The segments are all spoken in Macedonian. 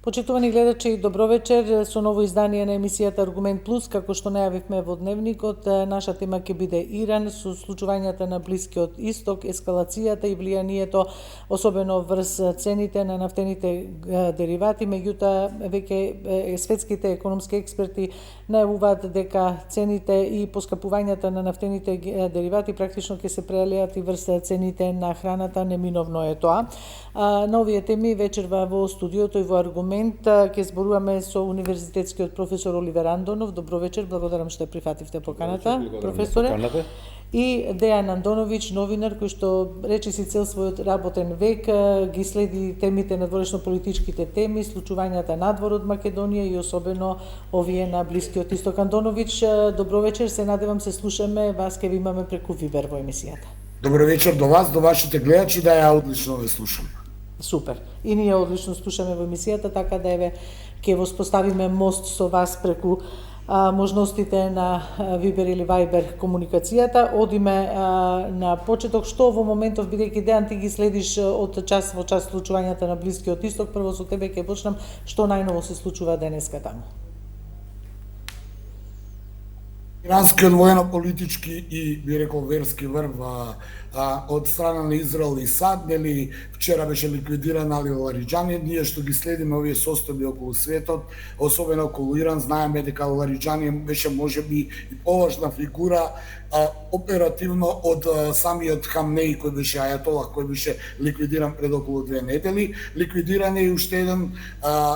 Почитувани гледачи, добро вечер со ново издание на емисијата Аргумент Плюс. Како што најавивме во дневникот, наша тема ќе биде Иран со случувањата на Блискиот Исток, ескалацијата и влијанието, особено врз цените на нафтените деривати. Меѓутоа, веќе светските економски експерти најавуваат дека цените и поскапувањата на нафтените деривати практично ќе се прелијат и врз цените на храната, неминовно е тоа. На овие теми вечерва во студиото и во Аргумент ќе зборуваме со универзитетскиот професор Оливер Андонов. Добро вечер, благодарам што прифативте поканата, професоре. И Дејан Андоновиќ, новинар кој што речиси цел својот работен век ги следи темите на дворешно-политичките теми, случувањата надвор од Македонија и особено овие на Блискиот Исток. Андоновиќ, добро вечер, се надевам се слушаме, вас ќе ви имаме преку Вибер во емисијата. Добро вечер до вас, до вашите гледачи, да ја одлично ве слушам. Супер. И ние одлично слушаме во емисијата, така да еве ќе воспоставиме мост со вас преку можностите на Вибер или Вајбер комуникацијата. Одиме на почеток, што во моментов, бидејќи Дејан ти ги следиш од час во час случувањата на Блискиот Исток, прво со тебе ќе почнам, што најново се случува денеска таму? Иранскиот воено-политички и, би рекол, верски врв од страна на Израел и САД, нели, вчера беше ликвидиран Али Лариџани. Ние што ги следиме овие состојби околу светот, особено околу Иран, знаеме дека Лариџани беше можеби и поважна фигура оперативно од самиот Хамнеи, кој беше ајатолах, кој беше ликвидиран пред околу 2 недели. Ликвидиран е и уште еден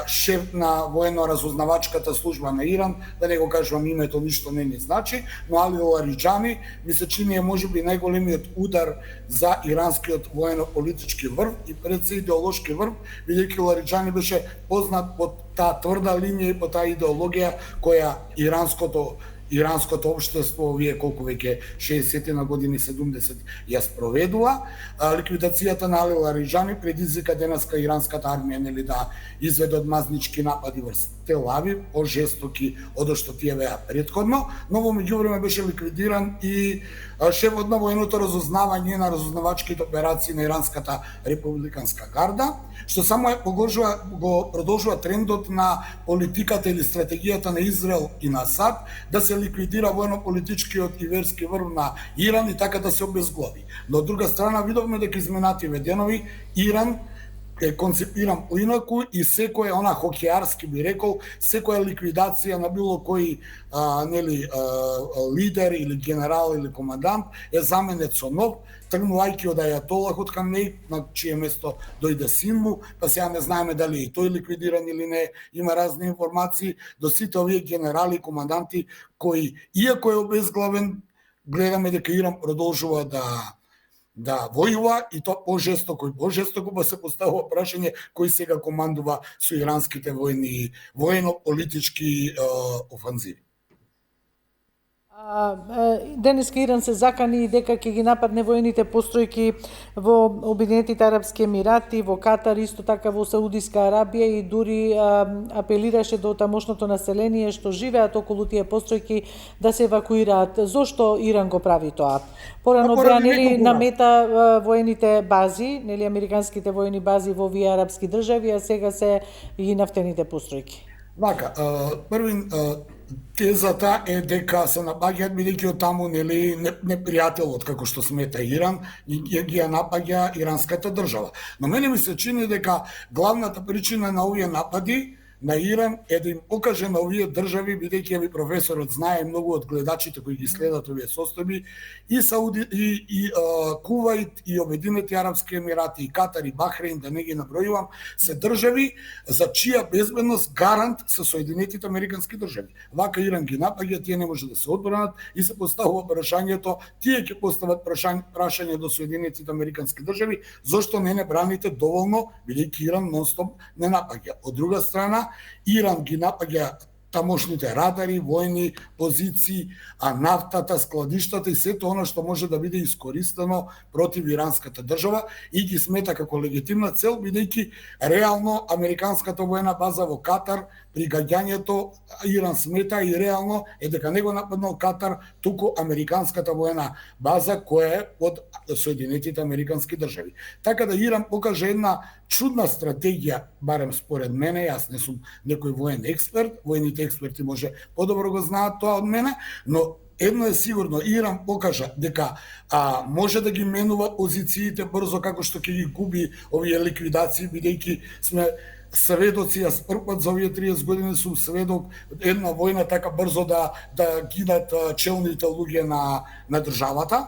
шеф на военно-разузнавачката служба на Иран, да не го кажувам името, ништо не ни значи, но Али Лариџани ми се чини е можеби најголемиот удар за иранскиот воено-политички врв и пред се идеолошки врв, бидејќи Лариџани беше познат по таа тврда линија и по таа идеологија која иранското општество овие колку веќе 60 на години 70 ја спроведува. Ликвидацијата на Али Лариџани предизвика денеска иранската армија, нели, да изведе одмазнички напади врз Тел Авив, пожестоки од што тие беа претходно, но во меѓувреме беше ликвидиран и шефот на военото разузнавање на разузнавачките операции на иранската републиканска гарда, што само го продолжува трендот на политиката или стратегијата на Израел и на САД да се ликвидира воено-политичкиот и верски врв на Иран и така да се обезглави. Но од друга страна видовме дека изминативе денови Иран е концепиран поинаку и секој она хокеарски би рекол, секоја ликвидација на било кој лидер или генерал или командант е заменет со нов, тргнувајќи од ајатолах од Хамнеи, на чие место дојде син му, па сега не знаеме дали и тој ликвидиран или не, има разни информации, до сите овие генерали и команданти кои, иако е обезглавен, гледаме дека Иран продолжува да војува и тоа пожестоко, па се поставува прашање кој сега командува со иранските воено-политички офанзиви. Денеска Иран се закани дека ќе ги нападне воените постројки во Обединетите арапски емирати, во Катар, исто така во Саудиска Арабија и дури апелираше до тамошното население што живеат околу тие постројки да се евакуираат. Зошто Иран го прави тоа? Порано беа намета воените бази, нели американските воени бази во овие арапски држави, а сега се и нафтените постројки. Вака, тезата е дека се напаѓаат бидејќи од таму нели непријателот како што смета Иран и ги ја напаѓа иранската држава. Но мене ми се чини дека главната причина на овие напади на Иран е да им покаже на овие држави, бидејќи ви професорот знае многу од гледачите кои ги следат овие состојби, и Кувајт и Обединети арапски емирати и Катар и Бахрейн, да не ги набројувам, се држави за чија безбедност гарант се Соединетите американски држави. Вака Иран ги напаѓа, тие не може да се одбранат и се поставува прашањето, тие ќе постават прашање до Соединетите американски држави, зошто не браните доволно, бидејќи Иран нон-стоп не напаѓа. Од друга страна, Иран ги напаѓа тамошните радари, војни позиции, а нафтата, складиштата и сето она што може да биде искористено против иранската држава и ги смета како легитимна цел, бидејќи реално американската војна база во Катар при гаѓањето Иран смета и реално е дека не го нападнал Катар, туку американската војна база која е од Соединетите Американски држави. Така да Иран покаже една чудна стратегија, барем според мене, јас не сум некој воен експерт, војните експерти може подобро го знаат тоа од мене, но едно е сигурно, Иран покажа дека може да ги менува позициите брзо како што ќе ги губи овие ликвидации, бидејќи сме сведоци, јас првпат за овие 30 години сум сведок една војна така брзо да гинат челните луѓе на државата.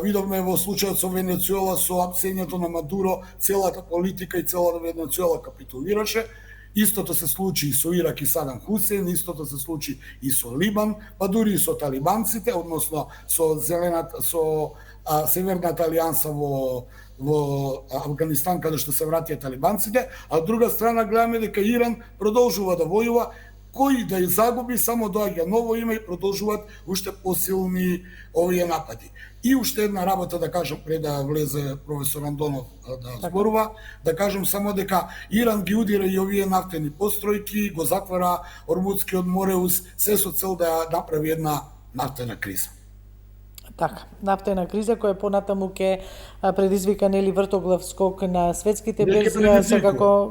Видовме во случајот со Венецуела, со апсењето на Мадуро, целата политика и целата Венецуела капитулираше. Истото се случи и со Ирак и Садам Хусейн, истото се случи и со Либан, па дури и со талибанците, односно со Северната алијанса во Афганистан, каде што се вратија талибанците, а од друга страна гледаме дека Иран продолжува да војува, кој да ја загуби, само доаѓа ново име и продолжуваат уште посилни овие напади. И уште една работа да кажам пред да влезе професор Андонов да зборува, да кажам само дека Иран ги удира и овие нафтени постројки, го затвара Ормудскиот мореус, се со цел да направи една нафтена криза. Така, нафтена криза која понатаму ќе предизвика нели вртоглав скок на светските берзи, секако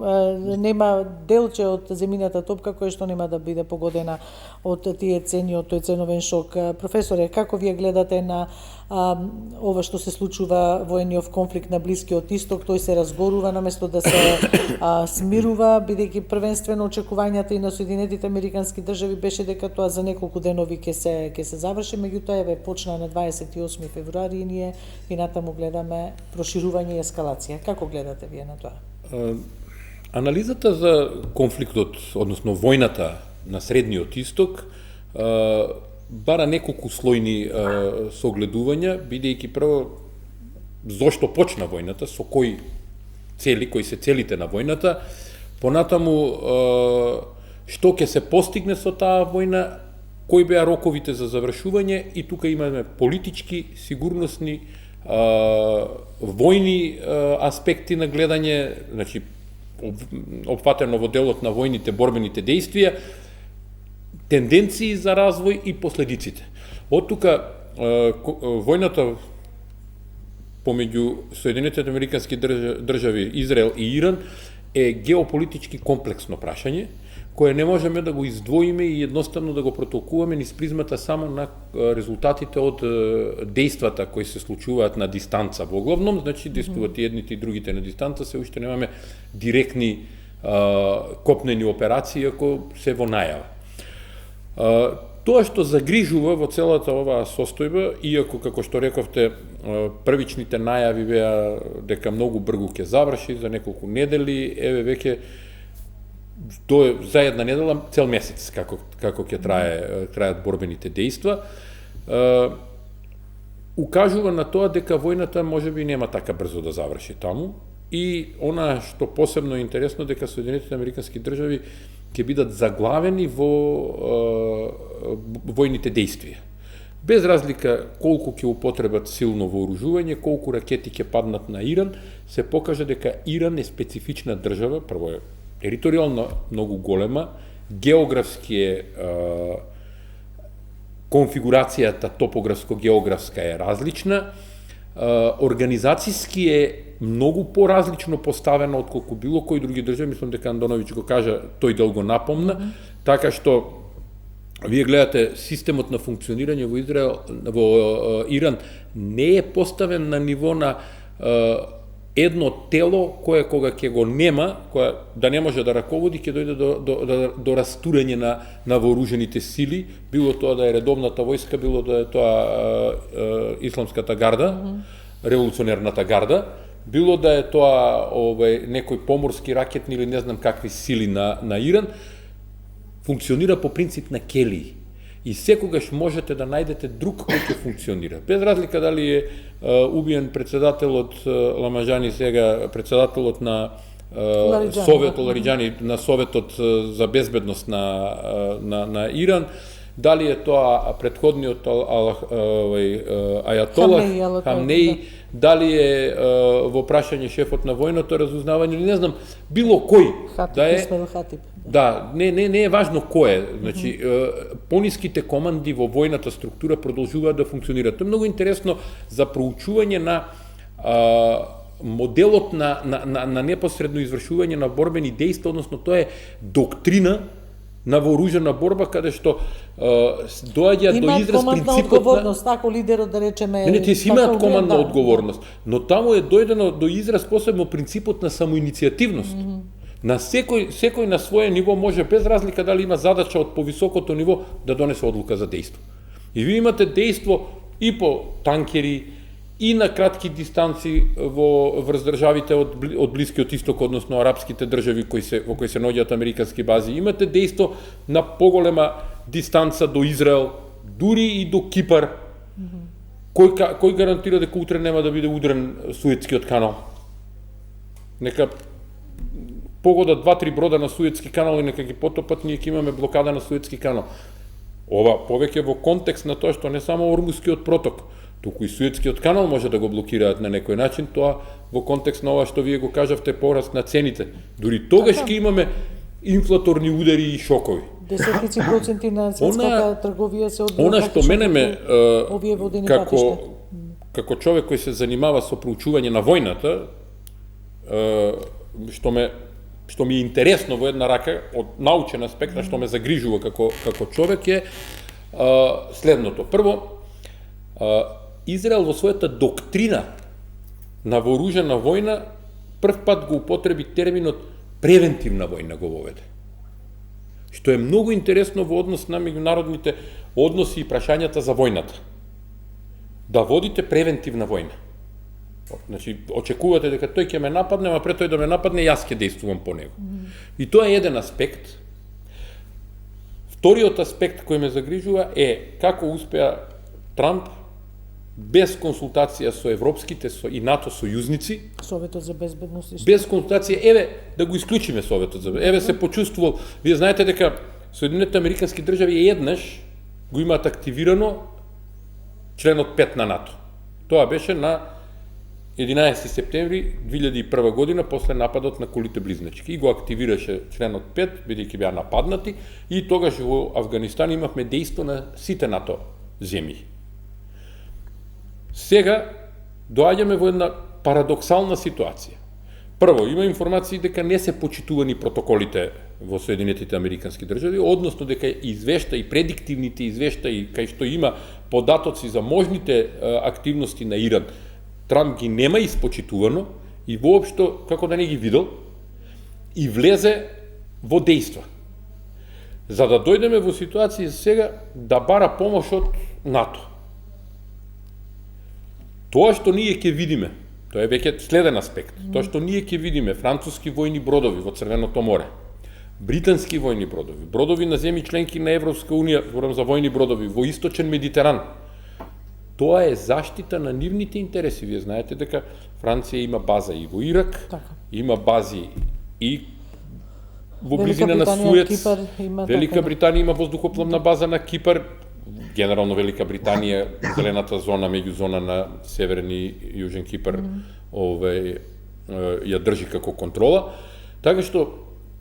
нема делче од земјината топка која што нема да биде погодена од тие цени, од тој ценовен шок. Професоре, како вие гледате на ова што се случува војниот конфликт на Блискиот Исток? Тој се разгорува наместо да се смирува, бидејќи првенствено очекувањата и на Соединетите Американски држави беше дека тоа за неколку денови ќе се заврши, меѓутоа еве почна на 28 февруари и ние и натаму гледаме проширување и ескалација. Како гледате вие на тоа? Анализата за конфликтот, односно војната на Средниот Исток, бара неколку слојни согледувања, бидејќи прво зошто почна војната, со кои се целите на војната, понатаму што ќе се постигне со таа војна, кои беа роковите за завршување, и тука имаме политички, сигурносни, војни аспекти на гледање, значи опфатено во делот на војните борбените действија, тенденции за развој и последиците. Од тука војната помеѓу Соединетите Американски држави, Израел и Иран е геополитички комплексно прашање, кое не можеме да го издвоиме и едноставно да го протолкуваме низ призмата само на резултатите од дејствата кои се случуваат на дистанца во главном, значи действуваат и едните и другите на дистанца, се уште немаме директни копнени операции, ако се во најава. Тоа што загрижува во целата оваа состојба, иако, како што рековте, првичните најави беа дека многу брзо ќе заврши, за неколку недели, еве веќе за една недела, цел месец, како ќе трајат борбените дејства, укажува на тоа дека војната можеби нема така брзо да заврши таму, и она што посебно е интересно, дека Соединетите Американски држави ќе бидат заглавени во војните дејствија. Без разлика колку ќе употребат силно вооружување, колку ракети ќе паднат на Иран, се покажа дека Иран е специфична држава, прво е територијално многу голема, географски е конфигурацијата топографско-географска е различна, организацијски е многу поразлично поставена од колку било кој други држави, мислам дека Андоновиќ го кажа, тој дел го напомна, така што вие гледате системот на функционирање во Иран не е поставен на ниво на едно тело кое кога ќе го нема, кое да не може да раководи, ќе дојде до растурање на вооружените сили, било тоа да е редовната војска, било да е тоа исламската гарда, револуционерната гарда, било да е тоа некој поморски ракетни или не знам какви сили на Иран, функционира по принцип на келии. И секогаш можете да најдете друг кој ќе функционира. Без разлика дали е убиен председателот Ламажани сега, председателот на Лариджани на Советот за безбедност на Иран, дали е тоа претходниот ајатолах Хамнеи, дали е во прашање шефот на војното разузнавање, или не знам, било кој да е. Да, не е важно кој е. Значи, пониските команди во војната структура продолжуваат да функционираат. Тоа е многу интересно за проучување на моделот на непосредно извршување на борбени дејства, односно тоа е доктрина на вооружена борба, каде што доаѓа до израз принципот на одговорност, ако лидерот да речеме... Не, тие си имаат командна одговорност, но таму е дојдено до израз посебно принципот на самоиницијативност. На секој на своје ниво може, без разлика дали има задача од повисокото ниво, да донесе одлука за дејство. И ви имате дејство и по танкери, и на кратки дистанци врз државите од Блискиот исток, односно арапските држави во кои се наоѓаат американски бази. Имате дејство на поголема дистанца до Израел, дури и до Кипар. Кој гарантира дека утре нема да биде удрен Суетскиот канал? Нека погодат 2-3 брода на Суетски канал и нека ги потопат, ние ќе имаме блокада на Суетски канал. Ова повеќе во контекст на тоа што не само Ормускиот проток, туку и Суетскиот канал може да го блокираат на некој начин, тоа во контекст на ова што вие го кажавте, пораст на цените. Дури тогаш ќе имаме инфлаторни удари и шокови. Десетици проценти на светската трговија се одвива. Она што мене ме како човек кој се занимава со проучување на војната, што ми е интересно во една рака од научен аспект, што ме загрижува како човек е следното. Прво, Израел во својата доктрина на вооружена војна прв пат го употреби терминот превентивна војна, го воведе. Што е многу интересно во однос на меѓународните односи и прашањата за војната. Да водите превентивна војна. Значи, очекувате дека тој ќе ме нападне, а пред тој да ме нападне, јас ќе действувам по него. И тоа е еден аспект. Вториот аспект кој ме загрижува е како успеа Трамп без консултација со европските и НАТО сојузници, Советот за безбедност, без консултација, да го исклучиме Советот за безбедност. Се почувствувал, вие знаете дека Соединетите американски држави еднаш го имаат активирано членот 5 на НАТО. Тоа беше на 11 септември 2001 година, после нападот на колите близначки. И го активираше членот 5, бидејќи беа нападнати, и тогаш во Авганистан имавме дејство на сите НАТО земји. Сега доаѓаме во една парадоксална ситуација. Прво, има информации дека не се почитувани протоколите во Соединетите американски држави, односно дека извештаи, предиктивните извештаи, кај што има податоци за можните активности на Иран, Трамп ги нема испочитувано и воопшто, како да не ги видел, и влезе во дејства. За да дојдеме во ситуација сега да бара помош од НАТО. Тоа што ние ќе видиме, тоа е веќе следен аспект, тоа што ние ќе видиме француски војни бродови во Црвеното море, британски војни бродови, бродови на земји членки на Европска унија, зборам за војни бродови, во Источен Медитеран, тоа е заштита на нивните интереси. Вие знаете дека Франција има база и во Ирак, има бази и во близина на Суец, Велика Британија има воздухопловна база на Кипар, генерално Велика Британија, зелената зона, меѓузона на Северен и Јужен Кипар, ја држи како контрола. Така што,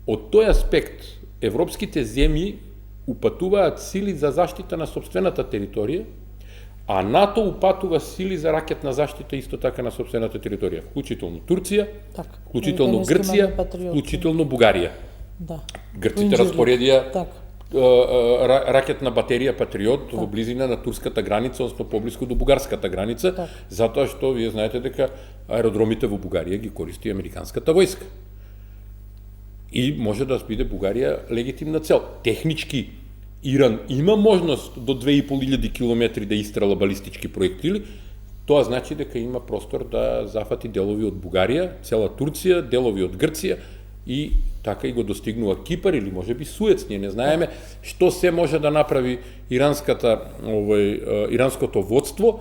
од тој аспект, европските земји упатуваат сили за заштита на сопствената територија, а НАТО упатува сили за ракетна заштита исто така на сопствената територија, вклучително Турција, вклучително Грција, вклучително Бугарија. Грците распоредија ракетна батерија Патриот во близина на турската граница, односно поблиску до бугарската граница, затоа што вие знаете дека аеродромите во Бугарија ги користи американската војска. И може да биде Бугарија легитимна цел. Технички Иран има можност до 2500 километри да истрела балистички проектили, тоа значи дека има простор да зафати делови од Бугарија, цела Турција, делови од Грција и така и го достигнува Кипар или може би Суец. Ние не знаеме што се може да направи иранското водство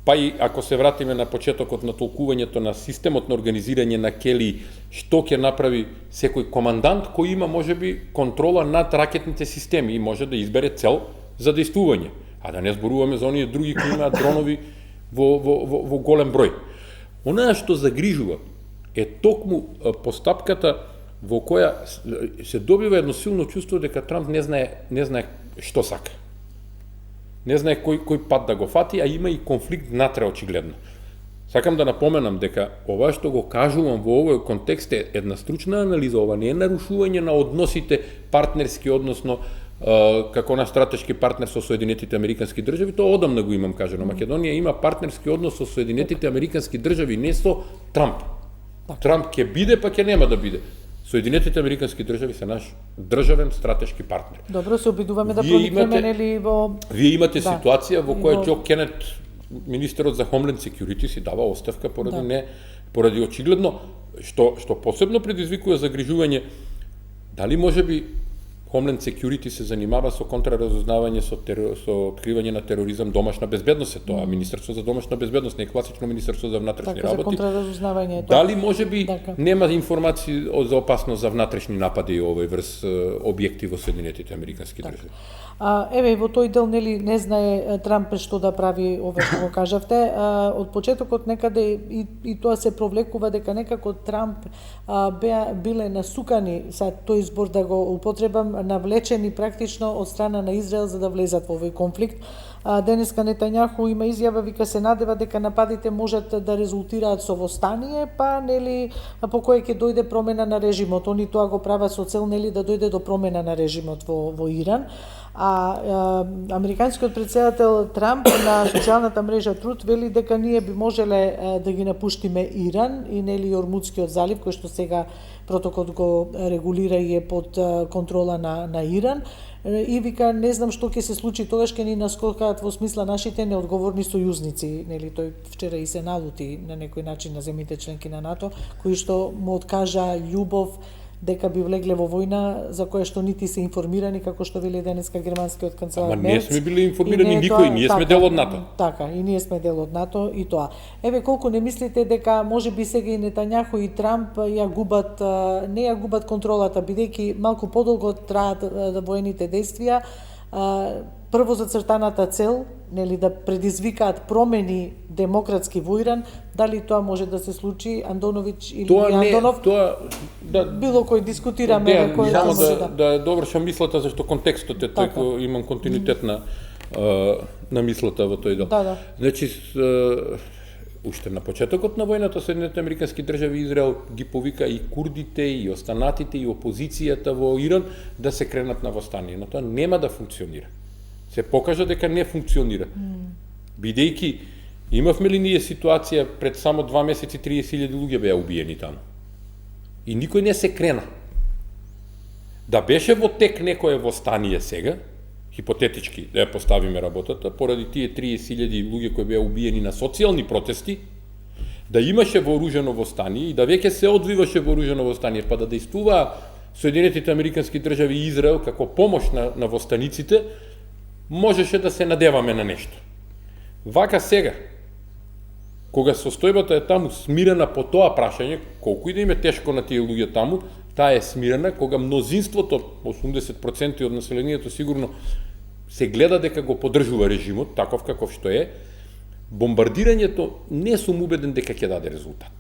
па и ако се вратиме на почетокот на толкувањето на системот на организирање на Кели, што ќе направи секој командант кој има можеби контрола над ракетните системи и може да избере цел за дејствување, а да не зборуваме за оние други кои имаат дронови во голем број. Онаа што загрижува е токму постапката во која се добива едно силно чувство дека Трамп не знае што сака. Не знае кој пат да го фати, а има и конфликт внатре очигледно. Сакам да напоменам дека ова што го кажувам во овој контекст е една стручна анализа, ова не е нарушување на односите партнерски, односно како наш стратешки партнер со Соединетите Американски држави, тоа одамна го имам кажано. Македонија има партнерски однос со Соединетите Американски држави, не со Трамп. Трамп ќе биде, па ќе нема да биде. Соединетите Американски држави се наш државен стратешки партнер. Добро, се обидуваме да проникнеме нели во... Вие имате ситуација во која Џо Кенет, министерот за Homeland Security, си дава оставка поради очигледно што посебно предизвикува загрижување дали можеби Homeland Security се занимава со контраразузнавање, со откривање на тероризам, домашна безбедност е тоа, Министерство за домашна безбедност, не е класично Министерство за внатрешни работи. За контраразузнавање е тоа. Дали можеби нема информации за опасност за внатрешни напади овој врз објекти во Соединетите Американски држави? Еве, во тој дел нели не знае Трамп што да прави, ова што го кажавте. Од почетокот некаде и тоа се провлекува дека некако Трамп биле насукани, тој збор да го употребам, навлечени практично од страна на Израел за да влезат во овој конфликт. Денеска Нетањаху има изјава, вика се надева дека нападите можат да резултираат со восстание, па нели по кое ќе дојде промена на режимот. Они тоа го прават со цел нели да дојде до промена на режимот во Иран. Американскиот председател Трамп на социјалната мрежа Труд вели дека ние би можеле да ги напуштиме Иран и нели Ормудскиот залив, кој што сега протоколот го регулира и е под контрола на Иран. И вика, не знам што ќе се случи, тогаш ќе ни наскокаат во смисла нашите неодговорни сојузници. Нели тој вчера и се налути на некој начин на земјите членки на НАТО, кои што му откажа љубов дека би влегле во војна за која што нити се информирани, како што вели денеска германскиот канцелар Мерц. Ама ние сме били информирани никој, ние сме дел од НАТО. Така, и ние сме дел од НАТО и тоа. Еве колку не мислите дека можеби сега и Нетањаху и Трамп не ја губат контролата, бидејќи малку подолго траат воените действија, прво зацртаната цел, нели да предизвикаат промени демократски во Иран, дали тоа може да се случи, Андоновиќ или Андонов? Било кој дискутираме, кој само да довршам мислата зашто контекстот е тој, имам континуитет на мислата во тој дел. Значи уште на почетокот на војната Соединетите Американски држави Израел ги повика и курдите, и останатите, и опозицијата во Иран да се кренат на восстание, но тоа нема да функционира. Се покажа дека не функционира. Бидејќи имавме ли ние ситуација пред само 2 месеци 30.000 луѓе беа убиени таму. И никој не се крена. Да беше во тек некое восстание сега, хипотетички да ја поставиме работата, поради тие 30.000 луѓе кои беа убиени на социјални протести, да имаше вооружено восстание и да веќе се одвиваше вооружено восстание, па да дејствуваа Соединетите Американски држави и Израел како помош на восстаниците, можеше да се надеваме на нешто. Вака сега, кога состојбата е таму смирена по тоа прашање, колку и да им е тешко на тие луѓе таму, таа е смирена, кога мнозинството, 80% од населението сигурно се гледа дека го поддржува режимот, таков каков што е, бомбардирањето не сум убеден дека ќе даде резултат.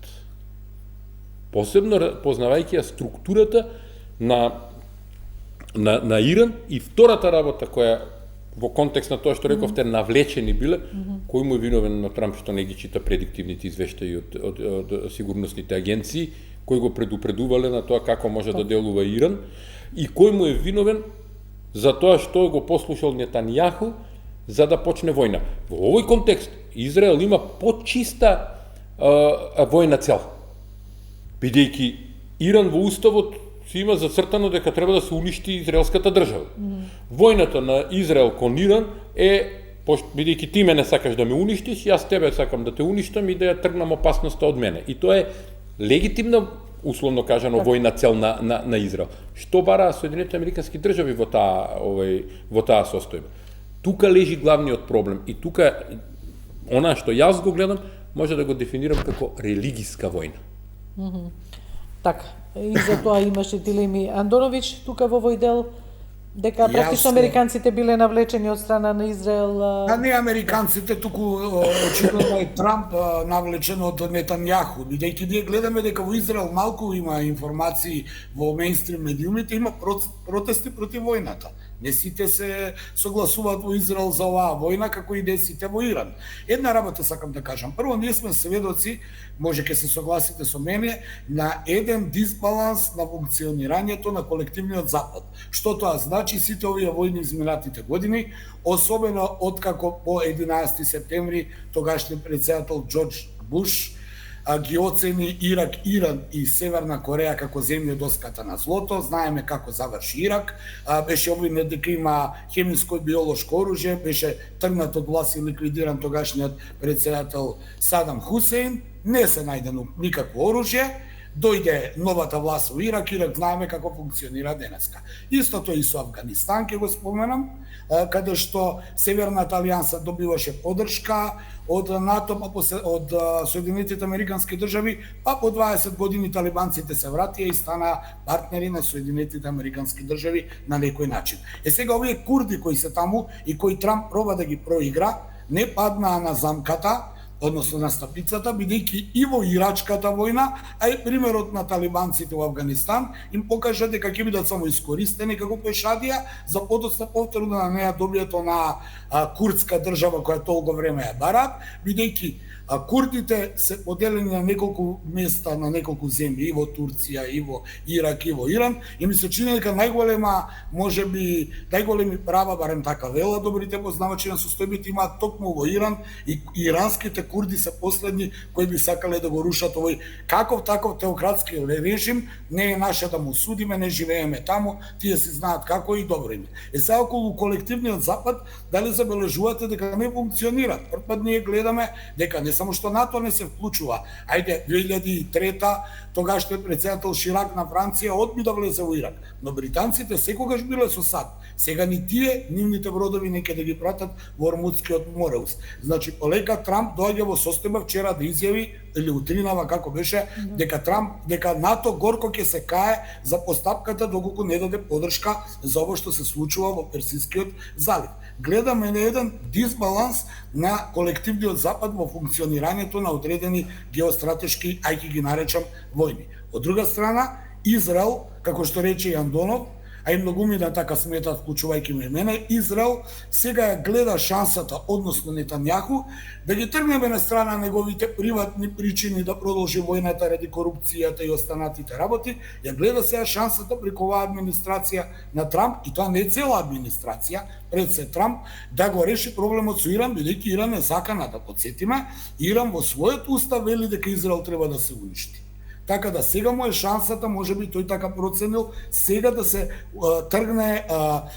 Посебно познавајќи ја структурата на Иран и втората работа која во контекст на тоа што рековте навлечени биле, кој му е виновен на Трамп што не ги чита предиктивните извештаи од сигурносните агенции, кој го предупредувале на тоа како може да делува Иран и кој му е виновен за тоа што го послушал Нетањаху за да почне војна. Во овој контекст Израел има почиста војна цел. Бидејќи Иран во уставот си има зацртано дека треба да се уништи израелската држава. Војната на Израел кон Иран е, бидејќи ти мене сакаш да ме уништиш, јас тебе сакам да те уништам и да ја тргнам опасноста од мене. И тоа е легитимна, условно кажано, војна цел на Израел. Што бараа Соединетите Американски држави во таа состојба? Тука лежи главниот проблем и тука она што јас го гледам, може да го дефинирам како религиска војна. Така, и за тоа имаше дилеми Андоновиќ тука во овој дел, дека практично американците биле навлечени од страна на Израел. А не американците, туку очигледно е Трамп навлечен од Нетањаху, бидејќи ние гледаме дека во Израел малку има информации во мејнстрим медиумите, има протести против војната. Не сите се согласуваат во Израел за оваа војна, како и не сите во Иран. Една работа сакам да кажам. Прво, ние сме сведоци, може ке се согласите со мене, на еден дисбаланс на функционирањето на колективниот Запад. Што тоа значи сите овие војни изминатите години, особено откако по 11 септември тогашниот претседател Џорџ Буш ги оцени Ирак, Иран и Северна Кореја како земји од доската на злото. Знаеме како заврши Ирак. Беше обвинет дека има хемиско и биолошко оружје, беше тргнат од власт и ликвидиран тогашниот претседател Садам Хусеин. Не се најдено никакво оружје. Дојде новата власт во Ирак, Ирак знаеме како функционира денеска. Истото и со Афганистан, ќе го споменам, каде што Северната алијанса добиваше поддршка од НАТО, од Соединетите Американски држави, па по 20 години талибанците се вратија и стана партнери на Соединетите Американски држави на некој начин. Сега овие курди кои се таму и кои Трамп проба да ги проигра, не паднаа на замката, односно на стапицата, бидејќи и во Ирачката војна, а и примерот на талибанците во Афганистан им покажа дека ќе бидат само искористени како пешадија за подоцна повторно на неа добието на курдска држава која толку време ја бараат, бидејќи курдите се поделени на неколку места, на неколку земји, и во Турција, и во Ирак, и во Иран, и ми се чини дека најголеми права, барем така вела добрите познавачи на состојбите, имаат токму во Иран, и иранските курди се последни кои би сакале да го рушат овој каков таков теократски режим. Не е наше да му судиме, не живееме таму, тие си знаат како и добро име. Сега околу колективниот Запад, дали забележувате дека не функционира? Првпат ние гледаме дека не само што НАТО не се вклучува. Ајде, 2003-та, тогашниот претседател Ширак на Франција одби да влезе во Ирак, но британците секогаш биле со САД. Сега ни тие, нивните бродови неќе да ги пратат во Ормудскиот мореус. Значи, полека Трамп доаѓа во состојба вчера да изјави, или утринава како беше, дека НАТО горко ќе се кае за постапката доколку не даде поддршка за ово што се случува во Персискиот залив. Гледаме на еден дисбаланс на колективниот Запад во функционирањето на одредени геостратешки, ајки ги наречам, војни. Од друга страна, Израел, како што рече и Андонов, а и многумина така сметат, вклучувајќи ме мене, Израел сега ја гледа шансата, односно Нетањаху, да ги тргнеме на страна неговите приватни причини да продолжи војната ради корупцијата и останатите работи, ја гледа сега шансата преку оваа администрација на Трамп, и тоа не е цела администрација, пред се Трамп, да го реши проблемот со Иран, бидејќи Иран е закана, да подсетиме, Иран во својот устав вели дека Израел треба да се уништи. Така да сега му е шансата, можеби тој така проценил, сега да се тргне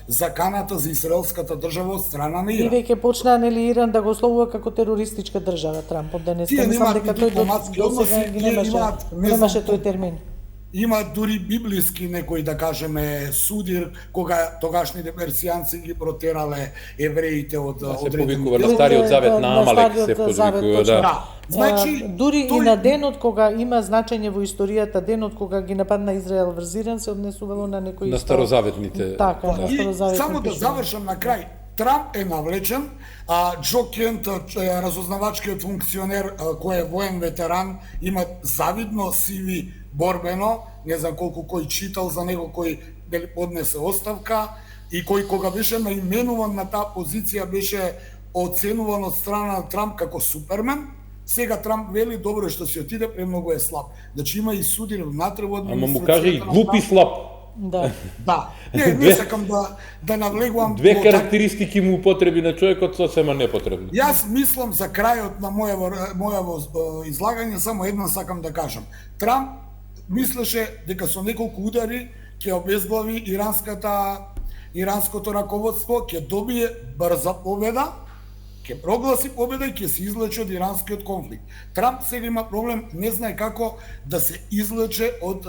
заканата за израелската држава од страна на Иран. И веќе почнаа нели Иран да го словува како терористичка држава Трамп, од денеска мислам дека тој до сега ги немаше тој термин. Има дури библиски некои, да кажеме, судир, кога тогашните персијанци ги протерале евреите од се повикува на Стариот Завет, на Амалек се повикува, да. Значи, дури и на денот кога има значење во историјата, денот кога ги нападна Израел врз Иран, се однесувало на некои на старозаветните. Така, на старозаветните. Само да завршам на крај. Трамп е навлечен, Џо Кент, разузнавачкиот функционер кој е воен ветеран, има завидно CV борбено, не знам колку кој читал за него, кој поднесе оставка, и кој кога беше наименуван на таа позиција беше оценуван од страна на Трамп како супермен. Сега Трамп вели добро што си отиде, премногу е слаб. Значи има и судир внатре во администрацијата. Ама му каже и глуп и слаб. Да. Да. Не сакам да навлегувам. Две карактеристики му употреби на човекот сосема непотребни. Јас мислам за крајот на мојаво излагање само едно сакам да кажам. Трамп мислеше дека со неколку удари ќе обезглави иранското раководство, ќе добие брза победа, ќе прогласи победа и ќе се излече од иранскиот конфликт. Трамп сега има проблем, не знае како да се излече од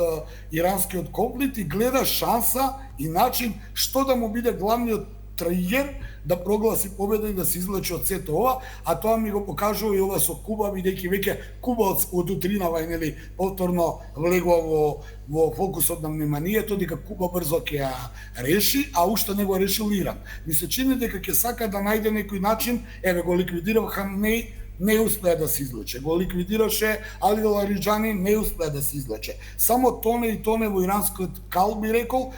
иранскиот конфликт и гледа шанса и начин што да му биде главниот тригер да прогласи победа и да се излече од сето ова, а тоа ми го покажува и ова со Куба, бидејќи веќе Куба од утринава нели повторно влегува во фокусот на вниманието дека Куба брзо ќе ја реши, а уште не го решил Иран. Ми се чини дека ќе сака да најде некој начин, еве го ликвидирав Хамнеи, не успеа да се излече. Го ликвидираше Али Лариджани, не успеа да се излече. Само тоне и тоне во иранскиот кал би рекол,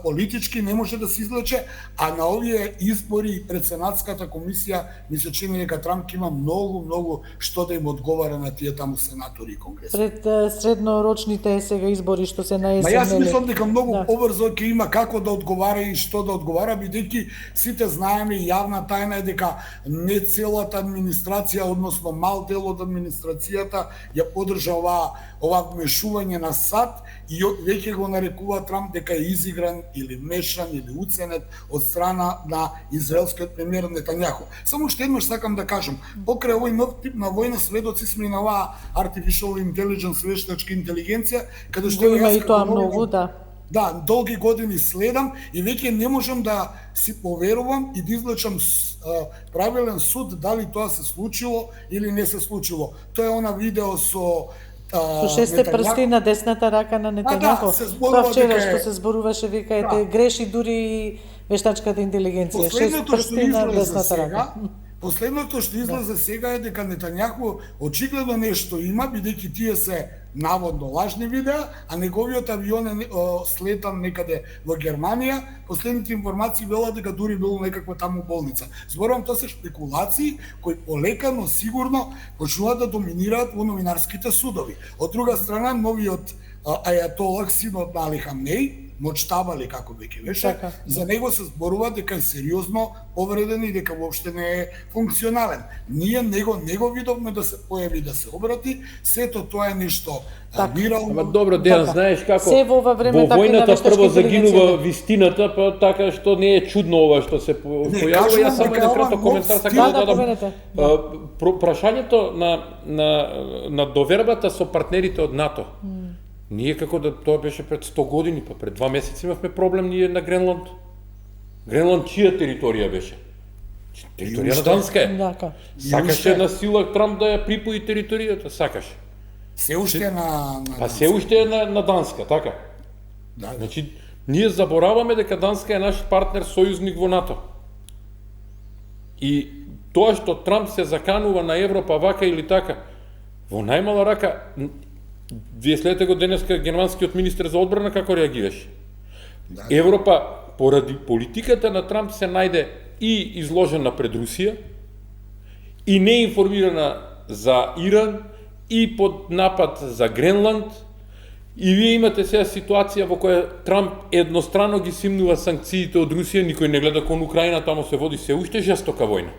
политички не може да се излече, а на овие избори пред Сенатската комисија ми се чини дека Трамп има многу што да им одговара на тие таму сенатори и конгреси. Пред среднорочните сега избори што се на есен. Ма јас мислам дека многу побрзо ќе има како да одговара и што да одговара, бидејќи сите знаеме и јавна тајна е дека не целата администрација, односно мал дел од администрацијата ја поддржа ова вмешување на САД и веќе го нарекува Трамп дека е изигран или мешан или уценет од страна на израелскиот премиер Нетањаху. Само што еднаш сакам да кажам, покрај овој нов тип на војна сведоци сме и на оваа artificial intelligence, вештачка интелигенција, каде што има и тоа многу, да. Да, долги години следам и веќе не можам да си поверувам и да извлечам правилен суд дали тоа се случило или не се случило. Тоа е она видео со шесте прсти на десната рака на Нетањаху. Тоа вчера што се зборуваше, вика, ете, греши дури и вештачката интелигенција. Шест прсти на десната рака. Последното што излезе сега е дека Нетањаху очигледно нешто има, бидејќи тие се наводно лажни видеа, а неговиот авион е слетан некаде во Германија. Последните информации велат дека дури бил некаква таму болница. Зборувам, тоа се шпекулации кои полека, но сигурно почнуваат да доминираат во новинарските судови. Од друга страна, новиот ајатолах, синот на Али Хамнеи, Мочтабали, како веќе беше, за него се зборува дека е сериозно повреден и дека воопште не е функционален. Ние него видовме да се појави, да се обрати, сето тоа е нешто мирално. Ама добро, Дејан, знаеш како во војната прво загинува вистината, па така што не е чудно ова што се појавува. Јас само еден краток коментар сакам да дадам. Прашањето на довербата со партнерите од НАТО. Ние како да тоа беше пред 100 години, па пред 2 месеци имавме проблем ние на Гренланд. Гренланд чија територија беше? Територија на Данска е. Сакаше на сила Трамп да ја припои територијата, сакаше. Се уште е на Па се уште е на Данска, така? Да. Значи, ние забораваме дека Данска е наш партнер, сојузник во НАТО. И тоа што Трамп се заканува на Европа вака или така, во најмала рака, вие следете го денеска германскиот министер за одбрана како реагираше. Европа, поради политиката на Трамп, се најде и изложена пред Русија, и неинформирана за Иран, и под напад за Гренланд, и вие имате сега ситуација во која Трамп еднострано ги симнува санкциите од Русија, никој не гледа кон Украина, таму се води се уште жестока војна.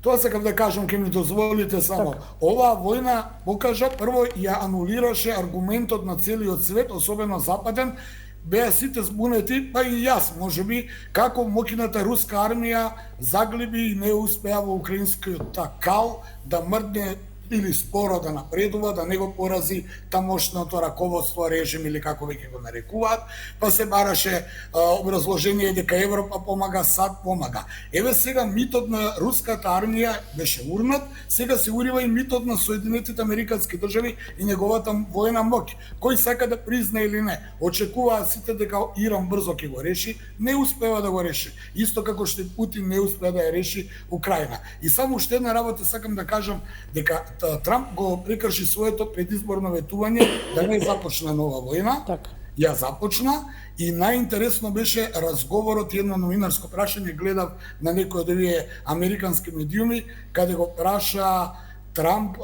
Тоа сакам да кажам, ке ми дозволите само. Оваа војна покажа, прво ја анулираше аргументот на целиот свет, особено западен, беа сите збунети, па и јас, можеби, како моќната руска армија заглеби и не успеа во украинскиот кал да мрдне или споро да напредува, да не го порази тамошното раководство, режим или како веќе го нарекуваат, па се бараше образложение дека Европа помага, САД помага. Еве сега митот на руската армија беше урнат, сега се урива и митот на Соединетите Американски држави и неговата војна моќ. Кој сака да призна или не, очекуваат сите дека Иран брзо ќе го реши, не успева да го реши. Исто како што Путин не успеа да ја реши Украина. И само уште една работа сакам да кажам, дека Трамп го прекрши своето предизборно ветување да не започне нова војна. Ја започна и најинтересно беше разговорот и едно новинарско прашање гледав на некој од овие американски медиуми, каде го праша Трамп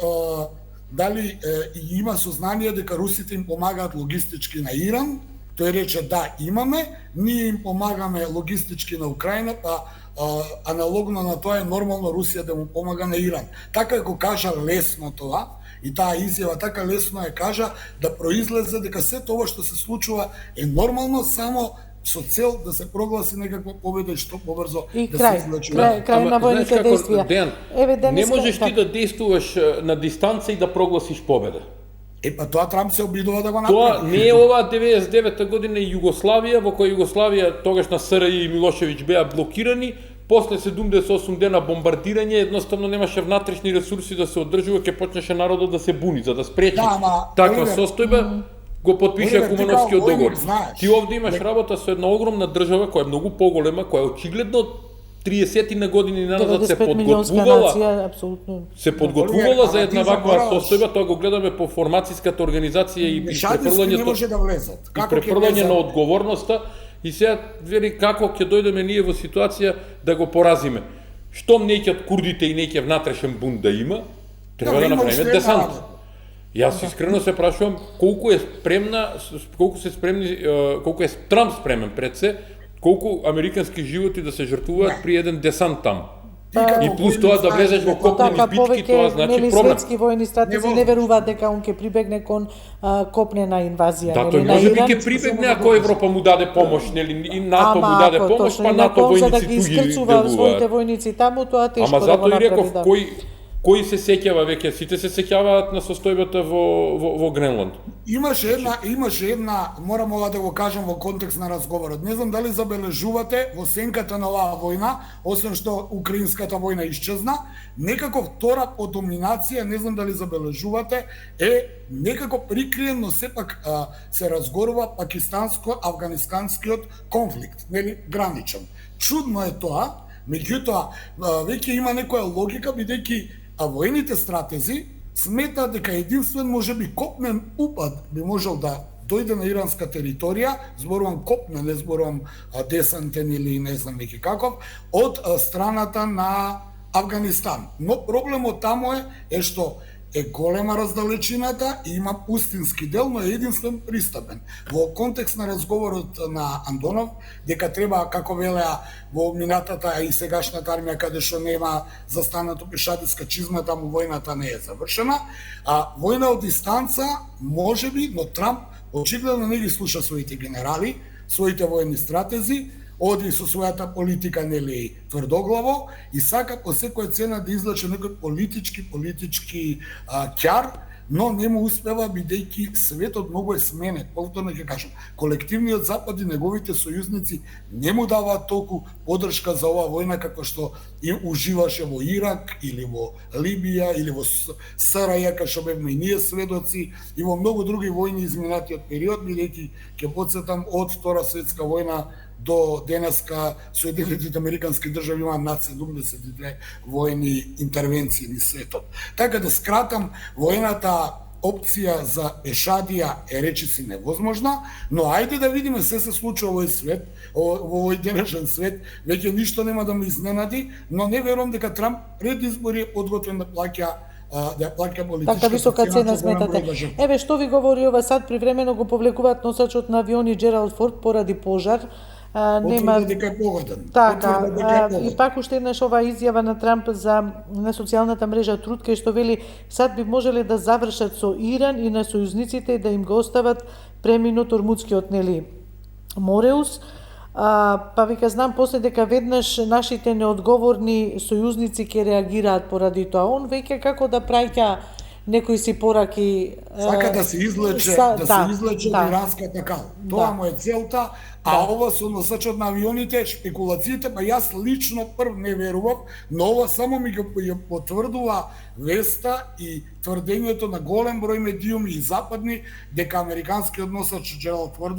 дали има сознание дека русите им помагаат логистички на Иран. Тој рече да, имаме, ние им помагаме логистички на Украина, па аналогно на тоа е нормално Русија да му помага на Иран. Така го кажа лесно тоа, и таа изјава така лесно ја кажа да произлезе дека сето ова што се случува е нормално, само со цел да се прогласи некаква победа и што побрзо да се излечи. Крај на војните действија. Дејан, не можеш ти да действуваш на дистанца и да прогласиш победа. Па тоа Трамп се обидува да го направи. Тоа не е оваа 99-та година и Југославија, во која Југославија тогаш на СРЈ и Милошевиќ беа блокирани, после 78 дена бомбардирање, едноставно немаше внатрешни ресурси да се одржува, ќе почнеше народот да се буни, за да спречи таква состојба, го подпише Кумановскиот договор. Ти овде имаш работа со една огромна држава која е многу поголема, која очигледно 30 на години назад се подготвувала, се подготвувала за една ваква состојба, тоа го гледаме по формацијската организација и препрлање на одговорноста. И сега вели како ќе дојдеме ние во ситуација да го поразиме. Штом неќат курдите и неќе внатрешен бунт да има, треба да направиме десант. Јас искрено се прашувам колку е Трамп спремен пред се, колку американски животи да се жртвуваат при еден десант таму. И плюс тоа да влезеш во копнени битки, тоа значи проблем. Светски воени стратези не веруваат дека он ќе прибегне кон копнена инвазија. Да, тој може би ќе прибегне ако Европа му даде помош, нели, и НАТО му даде помош, па НАТО војници туги искрцува своите војници таму, тоа тешко да го направи. Ама затоа и реков, кој се сеќава веќе, сите се сеќаваат на состојбата во Гренланд. Имаше една, морам ова да го кажам во контекст на разговорот. Не знам дали забележувате во сенката на оваа војна, освен што украинската војна исчезна, некако втора по доминација, не знам дали забележувате, е некако прикриено сепак се разгорува пакистанско-афганистанскиот конфликт, нели, граничен. Чудно е тоа, меѓутоа веќе има некоја логика бидејќи воените стратези сметаат дека единствен можеби копнен упад би можел да дојде на иранска територија, зборувам копнен, не зборувам десантен или не знам веќе каков, од страната на Авганистан. Но проблемот таму е што е голема раздалечината и има пустински дел, но е единствен пристапен. Во контекст на разговорот на Андонов, дека треба, како велеа во минатата и сегашната армија, каде што нема застанато пешадиска чизма, таму војната не е завршена, војна од дистанца можеби, но Трамп очигледно не ги слуша своите генерали, своите воени стратези, оди со својата политика, нели, тврдоглаво и сака по секоја цена да излаче некој политички ќар, но не му успева бидејќи светот многу е сменет. Повторно ќе кажам, колективниот Запад и неговите сојузници не му даваат толку поддршка за оваа војна како што уживаше во Ирак или во Либија или во СРЈ, кај што бевме и ние сведоци, и во многу други војни изминатиот период, бидејќи ќе потсетам од Втора светска војна до денеска Соединетите американски држави има над 72 војни интервенции низ светот. Така да скратам, војната опција за пешадија е речиси невозможна, но ајде да видиме се случува во овој свет, во овој денешен свет, веќе ништо нема да ме изненади, но не верувам дека Трамп пред избори е подготвен да плаќа политичка. Така висока цена сметате. Еве што ви говори ова сад, привремено го повлекуваат носачот на авиони Джералд Форд поради пожар. Нема дека е погоден. Така, и пак уште еднаш оваа изјава на Трамп на социјалната мрежа Труд, кај што вели сад би можеле да завршат со Иран и на сојузниците и да им го остават преминут ормудскиот, нели, Мореус. Па вика, знам после дека веднаш нашите неодговорни сојузници ќе реагираат поради тоа. Он веќе како да праќа некои си пораки, сака да се излече, од иранската кал. Тоа му е целта, ова со носачот на авионите, шпекулациите, па јас лично прв не верував, но ова само ми го потврдува веста и тврдењето на голем број медиуми и западни дека американскиот носач Джералд Форд,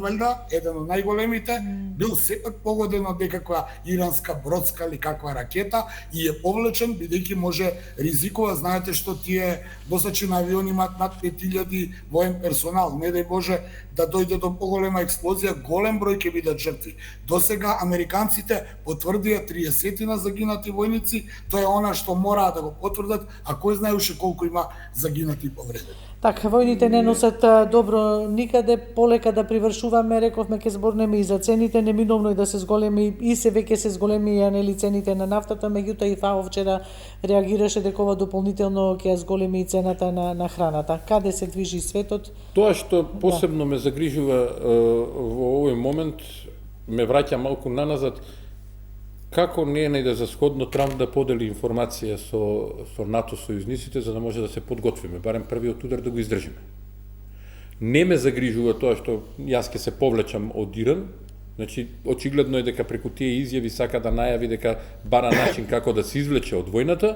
еден од најголемите, бил сепак погоден од некаква иранска бродска или каква ракета и е повлечен бидејќи може ризикува, знаете што тие носачи на авиони имаат над 5000 воен персонал, не дај Боже да дојде до поголема експлозија, голем број ќе бидат жртви. Досега американците потврдија 30 загинати војници, тоа е она што мора да го потврдат, а кој знае уште колку има загинати и повредени. Така, војните не носат добро никаде, полека да привршуваме, рековме ќе зборнеме и за цените, неминовно и да се зголеми, и се веќе се зголемија, нели, цените на нафтата, меѓутоа и ФАО вчера реагираше дека ова дополнително ќе зголеми и цената на храната. Каде се движи светот? Тоа што посебно ме загрижува во овој момент, ме враќа малку наназад, како не е најде за сходно Трамп да подели информација со НАТО сојузниците за да може да се подготвиме, барем првиот удар да го издржиме. Не ме загрижува тоа што јас ќе се повлечам од Иран, Значи, очигледно е дека преку тие изјави сака да најави дека бара начин како да се извлече од војната,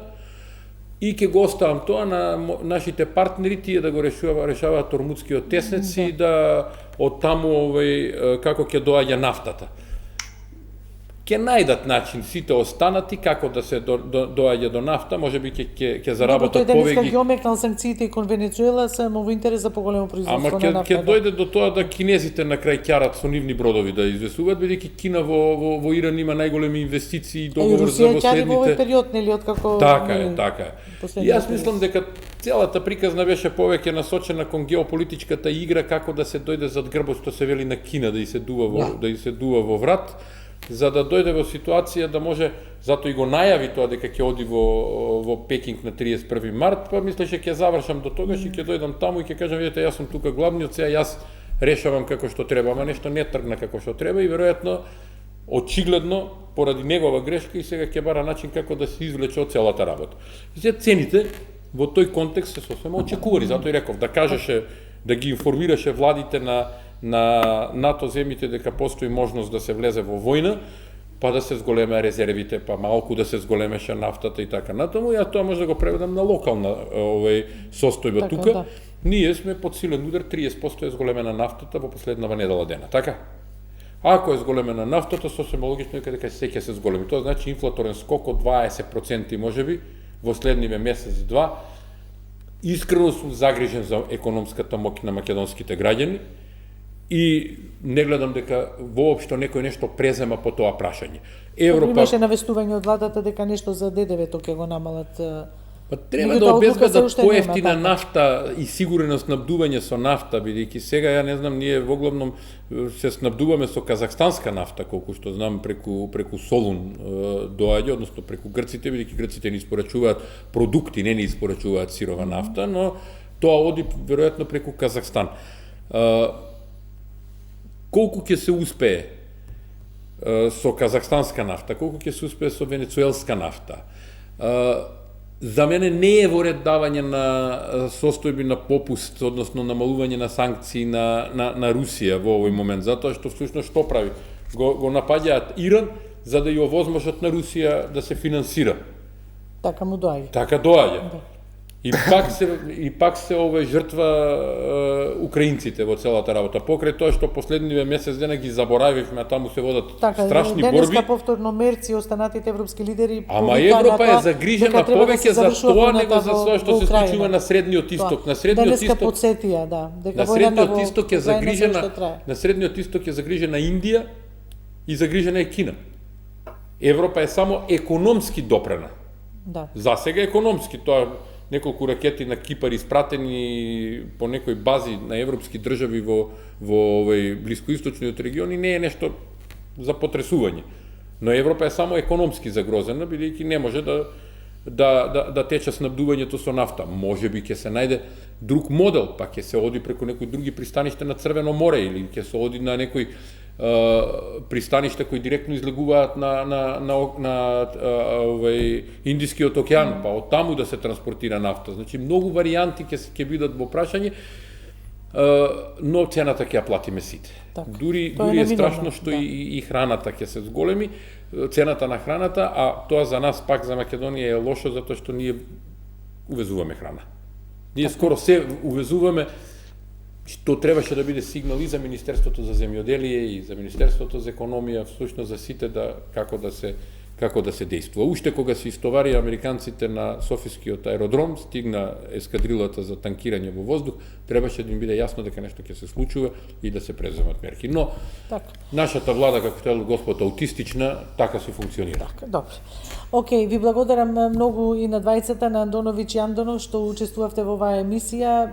и ќе го оставам тоа на нашите партнери, тие да го решаваат Ормудскиот теснец и да од таму како ќе доаѓа нафтата. Ќе најдат начин сите останати како да се доаѓа до нафта, можеби ќе заработат повеќе. Тој денеска ги омекнал санкциите и кон Венецуела, само во интерес за поголемо производство на нафта. Ама ќе дојде до тоа да кинезите на крај ќарат со нивни бродови да извесуваат, бидејќи Кина во Иран има најголеми инвестиции и договор за во следните. Во овој период, нели, откако Така е. И јас мислам дека целата приказна беше повеќе насочена кон геополитичката игра, како да се дојде зад грбот, што се вели на Кина, да се дува во врат, за да дојде во ситуација да може, затоа и го најави тоа дека ќе оди во Пекинг на 31 март, па мислеше ќе завршам до тогаш и ќе дојдам таму и ќе кажам, видите, јас сум тука главниот, сега јас решавам како што треба, ама нешто не тргна како што треба и веројатно, очигледно, поради негова грешка и сега ќе бара начин како да се извлече од целата работа. И сега цените во тој контекст се сосема очекувани, затоа и реков, да кажеше, да ги информираше владите на НАТО земјите дека постои можност да се влезе во војна, па да се зголемеа резервите, па малку да се зголемеше нафтата и така натаму, ја тоа може да го преведам на локална состојба така, тука. Да. Ние сме под силен удар, 30% е зголемена нафтата во последнава недела дена, така? Ако е зголемена нафтата, сосема логично е дека ќе се зголеми. Тоа значи инфлаторен скок од 20% можеби во следниве месец-два. Искрено сум загрижен за економската моќ на македонските граѓани и не гледам дека воопшто некој нешто презема по тоа прашање. Имаше навестување од владата дека нешто за ДДВ-то ќе го намалат. Па треба да обезбедат поевтина нафта и сигурно снабдување со нафта, бидејќи сега ја не знам, ние во главном се снабдуваме со казахстанска нафта, колку што знам преку Солун доаѓа, односно преку грците, бидејќи грците ни испорачуваат продукти, не ни испорачуваат сирова нафта, но тоа оди веројатно преку Казахстан. Колку ќе се успее со казахстанска нафта, колку ќе се успее со венецуелска нафта. За мене не е во ред давање на состојби на попуст, односно намалување на санкции на Русија во овој момент, затоа што всушност што прави? Го напаѓаат Иран за да ја овозможат на Русија да се финансира. Така му доаѓа. Така доаѓа. Да. И пак се жртва украинците во целата работа. Покрај тоа што последниве месец дена ги заборавивме, а таму се водат страшни борби. Денеска повторно Мерци и останатите европски лидери. Ама Европа е загрижена повеќе за тоа него за тоа што се случува на Средниот исток. На Средниот исток подсетија, да, дека Средниот исток е загрижена, на Средниот исток е загрижена Индија и загрижена е Кина. Европа е само економски допрена. Да. За сега економски, тоа неколку ракети на Кипар испратени по некои бази на европски држави во овој блискоисточниот регион и не е нешто за потресување. Но Европа е само економски загрозена, бидејќи не може да тече снабдувањето со нафта. Можеби ќе се најде друг модел, па ќе се оди преку некои други пристаништа на Црвено море или ќе се оди на некои пристаништа кои директно излегуваат на Индискиот океан, па од таму да се транспортира нафта. Значи, многу варијанти ќе бидат во прашање, но цената ќе ја платиме сите. Дури е страшно што и храната ќе се зголеми, цената на храната, а тоа за нас, пак за Македонија, е лошо, затоа што ние увезуваме храна. Ние скоро се увезуваме, што требаше да биде сигнал и за Министерството за земјоделие и за Министерството за економија, всушност за сите како да се действува. Уште кога се истоварија американците на Софискиот аеродром, стигна ескадрилата за танкирање во воздух, требаше да им биде јасно дека нешто ќе се случува и да се преземат мерки. Но нашата влада, како што е Господ аутистична, така се функционира. Добро. Океј, ви благодарам многу и на двајцата, на Андоновиќ и Андонов, што учествувавте во оваа емисија.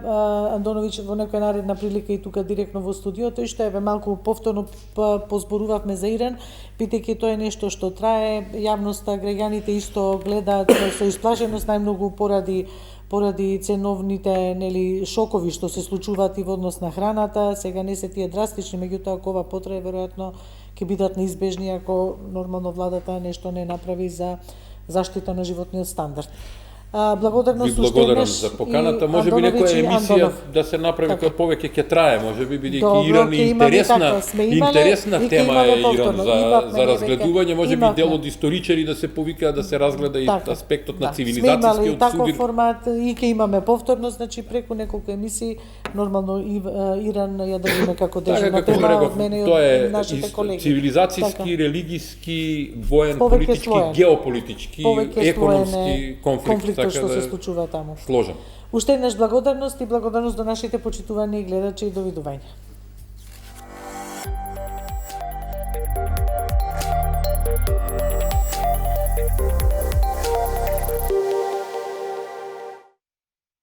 Андоновиќ во некоја наредна прилика и тука директно во студиото, и што еве малку повторно позборувавме за Иран, питајќи тоа е нешто што трае, јавноста, граѓаните исто гледаат со исплашеност најмногу поради ценовните шокови што се случуваат и во однос на храната. Сега не се тие драстични, меѓутоа ако ова потрае веројатно ќе бидат неизбежни ако нормално владата нешто не направи за заштита на животниот стандард. Благодарност Ви уште благодарам еднаш за поканата. и Може би Андоновиќ некоја и емисија Андонов. да се направи Така. која повеќе ќе трае, може би бидејќи Добро, Иран ќе е имаме интересна, така, сме имале интересна и ќе тема имаме е Иран повторно. за Имавме разгледување, може би имавме. дел од историчари да се повика да се разгледа и Така, аспектот на Сме имали цивилизацијскиот и таков судир. формат и ќе имаме повторно, значи преку неколку емисии, нормално и Иран ја држиме како Така државна како што тема реков, од мене и тоа е од нашите колеги. цивилизацијски, Така. религиски, воен, Повеќе политички, слоен. геополитички, Повеќе економски слоене конфликт, конфликтот што така се да случува таму. сложен. Уште еднаш благодарност и благодарност до нашите почитувани гледачи и довидување.